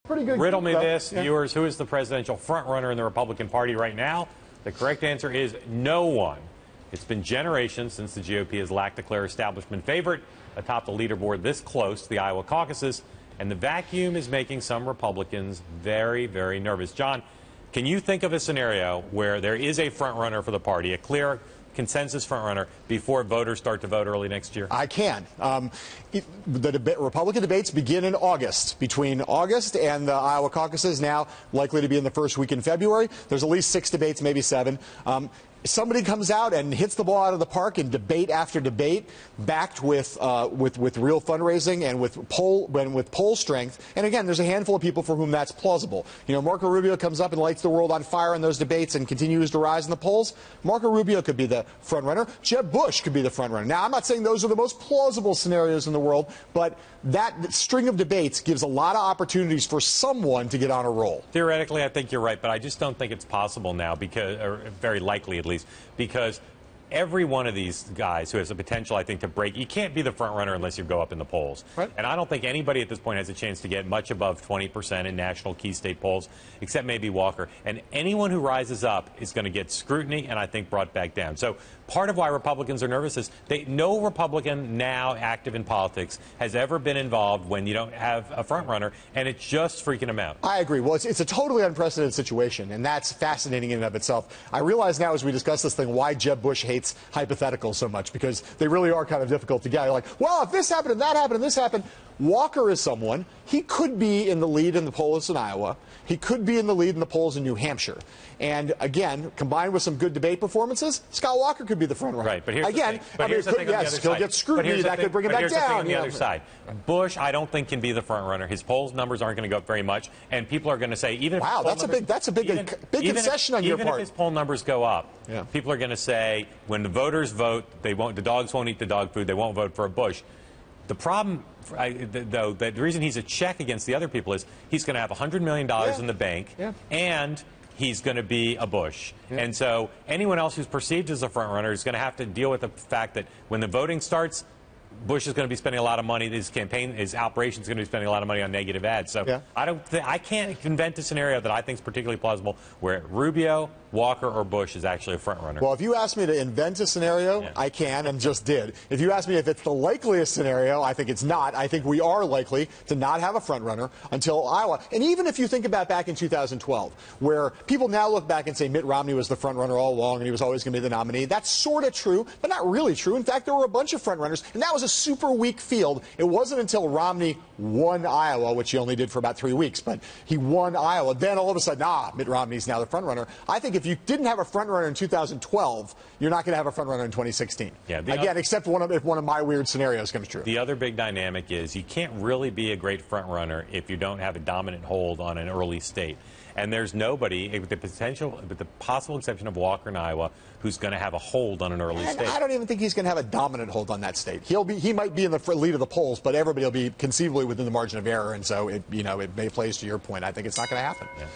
Pretty good. Riddle me stuff. this, Yeah. viewers. Who is the presidential frontrunner in the Republican Party right now? The correct answer is no one. It's been generations since the GOP has lacked a clear establishment favorite atop the leaderboard this close to the Iowa caucuses, and the vacuum is making some Republicans very, very nervous. John, can you think of a scenario where there is a frontrunner for the party, a clear consensus frontrunner, before voters start to vote early next year? I can. Republican debates begin in August. Between August and the Iowa caucuses, now likely to be in the first week in February, there's at least 6 debates, maybe 7. Somebody comes out and hits the ball out of the park in debate after debate, backed with real fundraising and with poll strength. And again, there's a handful of people for whom that's plausible. You know, Marco Rubio comes up and lights the world on fire in those debates and continues to rise in the polls. Marco Rubio could be the front runner. Jeb Bush could be the front runner. Now, I'm not saying those are the most plausible scenarios in the world, but that string of debates gives a lot of opportunities for someone to get on a roll. Theoretically, I think you're right, but I just don't think it's possible now, because, or very likely at least, because every one of these guys who has the potential, I think, to break, you can't be the front runner unless you go up in the polls. Right. And I don't think anybody at this point has a chance to get much above 20% in national key state polls, except maybe Walker. And anyone who rises up is going to get scrutiny and I think brought back down. So part of why Republicans are nervous is no Republican now active in politics has ever been involved when you don't have a front runner, and it's just freaking them out. I agree. Well, it's a totally unprecedented situation, and that's fascinating in and of itself. I realize now as we discuss this thing why Jeb Bush hates hypotheticals so much, because they really are kind of difficult to get. You're like, well, if this happened and that happened and this happened. Walker is someone, he could be in the lead in the polls in Iowa. He could be in the lead in the polls in New Hampshire. And again, combined with some good debate performances, Scott Walker could be the front runner. Right, but here's again, the thing. But here's the thing on the other he'll side. get scrutiny. That could bring him back here's down. The thing on the you other know. side. Bush, I don't think, can be the front runner. His polls numbers aren't going to go up very much, and people are going to say, even if wow, that's a big concession on your part. Even if his poll numbers go up, yeah. People are going to say, when the voters vote, the dogs won't eat the dog food. They won't vote for a Bush. The problem, though, the reason he's a check against the other people is he's going to have $100 million in the bank, and he's going to be a Bush. And so anyone else who's perceived as a front runner is going to have to deal with the fact that when the voting starts, Bush is going to be spending a lot of money. His campaign, his operation is going to be spending a lot of money on negative ads. So I can't invent a scenario that I think is particularly plausible where Rubio, Walker, or Bush is actually a front runner. Well, if you ask me to invent a scenario, I can and just did. If you ask me if it's the likeliest scenario, I think it's not. I think we are likely to not have a front runner until Iowa. And even if you think about back in 2012, where people now look back and say Mitt Romney was the front runner all along and he was always going to be the nominee, that's sort of true, but not really true. In fact, there were a bunch of front runners, and that was a super weak field. It wasn't until Romney won Iowa, which he only did for about 3 weeks, but he won Iowa. Then all of a sudden, Mitt Romney's now the front runner. I think if you didn't have a front runner in 2012, you're not going to have a front runner in 2016. Yeah, again, except if one of my weird scenarios comes true. The other big dynamic is you can't really be a great front runner if you don't have a dominant hold on an early state. And there's nobody, with the possible exception of Walker in Iowa, who's going to have a hold on an early state. I don't even think he's going to have a dominant hold on that state. He might be in the lead of the polls, but everybody will be conceivably within the margin of error, and so it may play to your point. I think it's not going to happen. Yeah.